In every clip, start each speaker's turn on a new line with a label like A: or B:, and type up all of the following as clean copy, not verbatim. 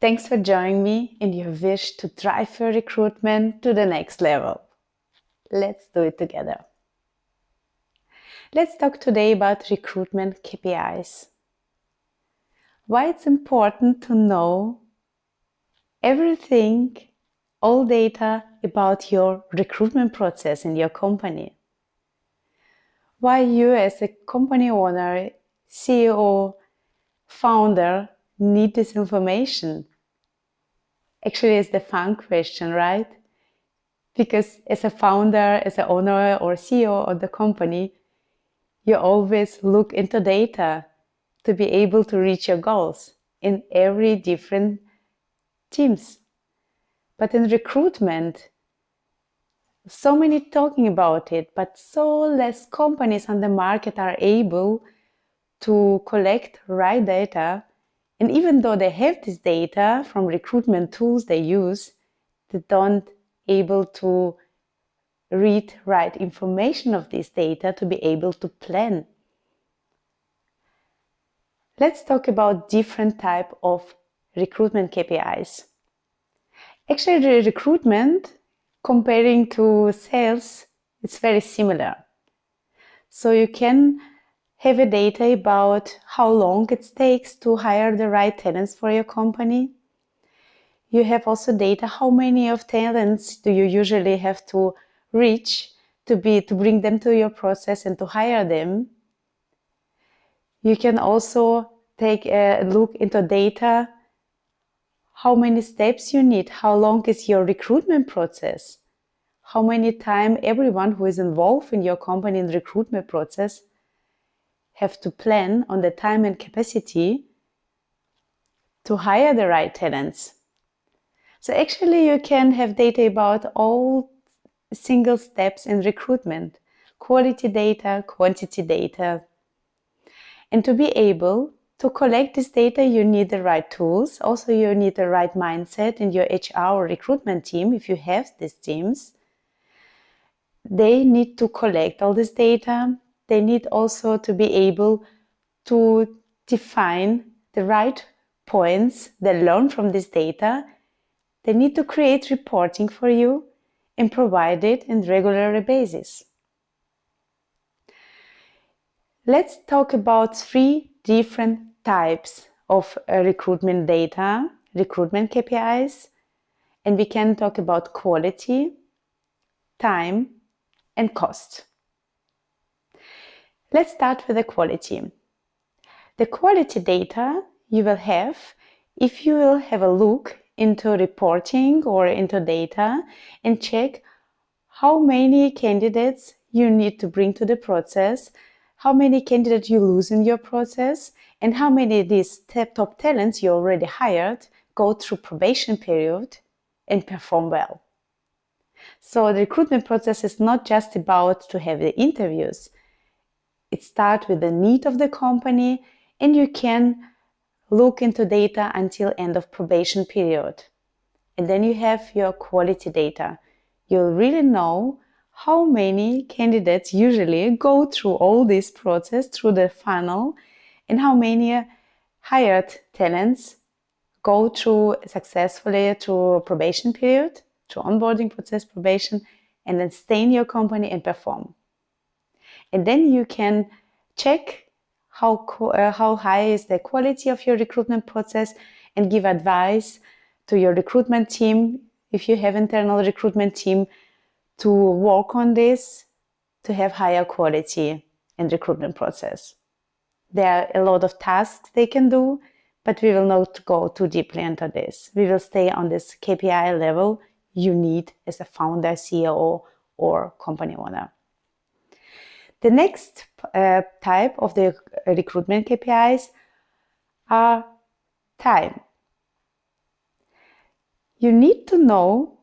A: Thanks for joining me in your wish to drive your recruitment to the next level. Let's do it together. Let's talk today about recruitment KPIs. Why it's important to know everything, all data about your recruitment process in your company. Why you as a company owner, CEO, founder need this information. Actually, it's the fun question, right? Because as a founder, as an owner or CEO of the company, you always look into data to be able to reach your goals in every different teams. But in recruitment, so many talking about it, but so less companies on the market are able to collect right data. And even though they have this data from recruitment tools they use, they don't able to read right information of this data to be able to plan. Let's talk about different type of recruitment KPIs. Actually, the recruitment comparing to sales, it's very similar. So you can have a data about how long it takes to hire the right talents for your company. You have also data how many of talents do you usually have to reach to bring them to your process and to hire them. You can also take a look into data how many steps you need, how long is your recruitment process, how many time everyone who is involved in your company in the recruitment process have to plan on the time and capacity to hire the right talents. So actually you can have data about all single steps in recruitment, quality data, quantity data. And to be able to collect this data, you need the right tools. Also, you need the right mindset in your HR or recruitment team. If you have these teams, they need to collect all this data. They need also to be able to define the right points they learn from this data. They need to create reporting for you and provide it on a regular basis. Let's talk about 3 different types of recruitment data, recruitment KPIs, and we can talk about quality, time, and cost. Let's start with the quality. The quality data you will have if you will have a look into reporting or into data and check how many candidates you need to bring to the process, how many candidates you lose in your process, and how many of these top talents you already hired go through probation period and perform well. So the recruitment process is not just about to have the interviews. It starts with the need of the company, and you can look into data until end of probation period. And then you have your quality data. You'll really know how many candidates usually go through all this process, through the funnel, and how many hired talents go through successfully through probation period, through onboarding process, probation, and then stay in your company and perform. And then you can check how high is the quality of your recruitment process and give advice to your recruitment team, if you have internal recruitment team, to work on this to have higher quality in recruitment process. There are a lot of tasks they can do, but we will not go too deeply into this. We will stay on this KPI level you need as a founder, CEO, or company owner. The next type of the recruitment KPIs are time. You need to know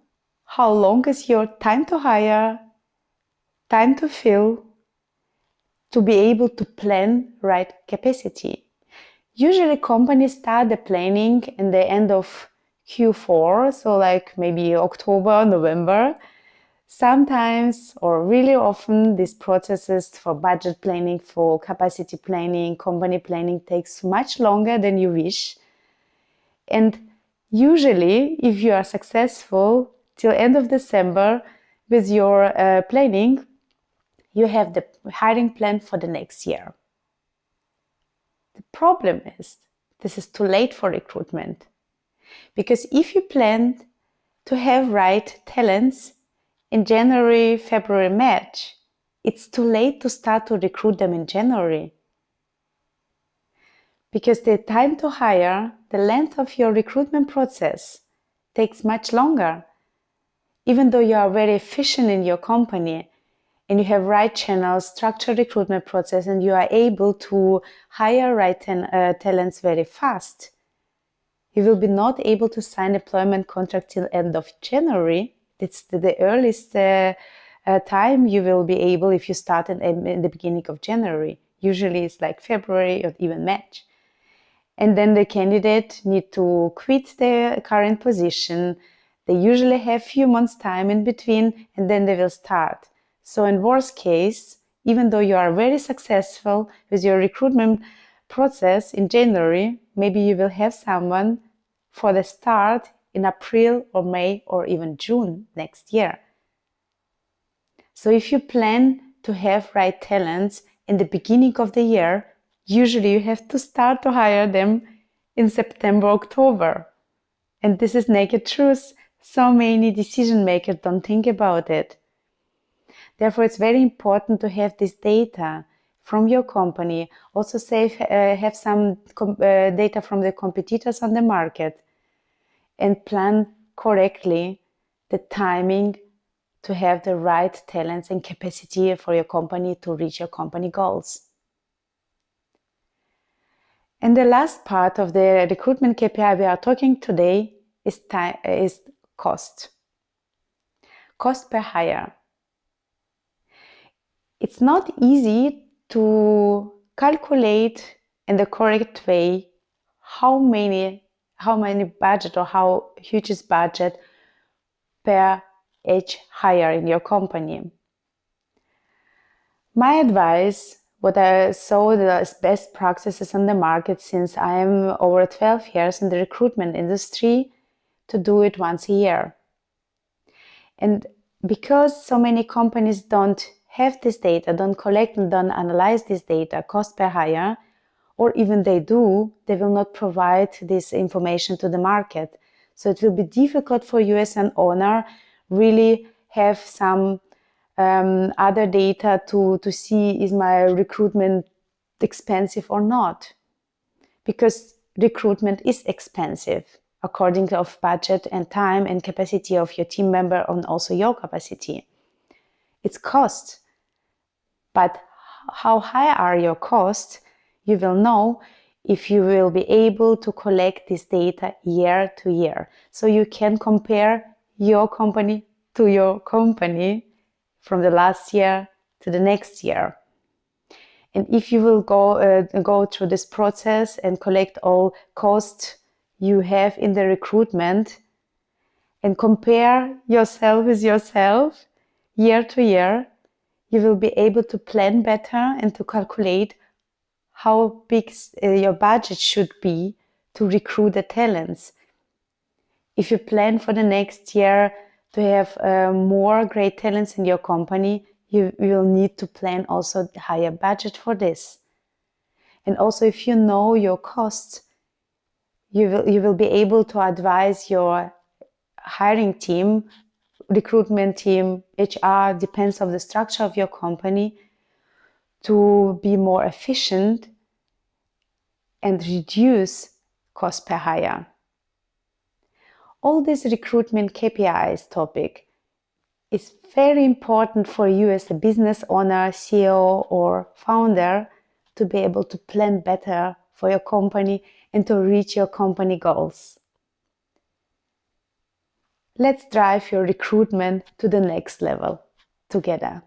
A: how long is your time to hire, time to fill, to be able to plan right capacity. Usually companies start the planning in the end of Q4, so like maybe October, November. Sometimes, or really often, these processes for budget planning, for capacity planning, company planning takes much longer than you wish. And Usually, if you are successful till end of December with your planning, you have the hiring plan for the next year. The problem is, this is too late for recruitment. Because if you plan to have right talents in January, February, March, it's too late to start to recruit them in January. Because the time to hire, the length of your recruitment process takes much longer. Even though you are very efficient in your company and you have right channels, structured recruitment process, and you are able to hire right talents very fast, you will be not able to sign employment contract till end of January. It's the earliest time you will be able if you start in the beginning of January. Usually it's like February or even March. And then the candidate need to quit their current position. They usually have few months time in between, and then they will start. So in worst case, even though you are very successful with your recruitment process in January, maybe you will have someone for the start in April or May or even June next year. So if you plan to have right talents in the beginning of the year, usually you have to start to hire them in September, October. And this is naked truth. So many decision makers don't think about it. Therefore, it's very important to have this data from your company. Also have some data from the competitors on the market and plan correctly the timing to have the right talents and capacity for your company to reach your company goals. And the last part of the recruitment KPI we are talking today is cost. Cost per hire. It's not easy to calculate in the correct way how many budget or how huge is budget per each hire in your company. My advice, what I saw the best practices on the market since I am over 12 years in the recruitment industry, to do it once a year. And because so many companies don't have this data, don't collect and don't analyze this data, cost per hire, or even they do, they will not provide this information to the market. So it will be difficult for you as an owner really have some other data to see is my recruitment expensive or not. Because recruitment is expensive according to budget and time and capacity of your team member and also your capacity. It's cost. But how high are your costs? You will know if you will be able to collect this data year to year. So you can compare your company to your company from the last year to the next year. And if you will go through this process and collect all costs you have in the recruitment and compare yourself with yourself year to year, you will be able to plan better and to calculate how big your budget should be to recruit the talents. If you plan for the next year to have more great talents in your company, you will need to plan also the higher budget for this. And also if you know your costs, you will be able to advise your hiring team, recruitment team, HR, depends on the structure of your company, to be more efficient and reduce cost per hire. All this recruitment KPIs topic is very important for you as a business owner, CEO or founder to be able to plan better for your company and to reach your company goals. Let's drive your recruitment to the next level together.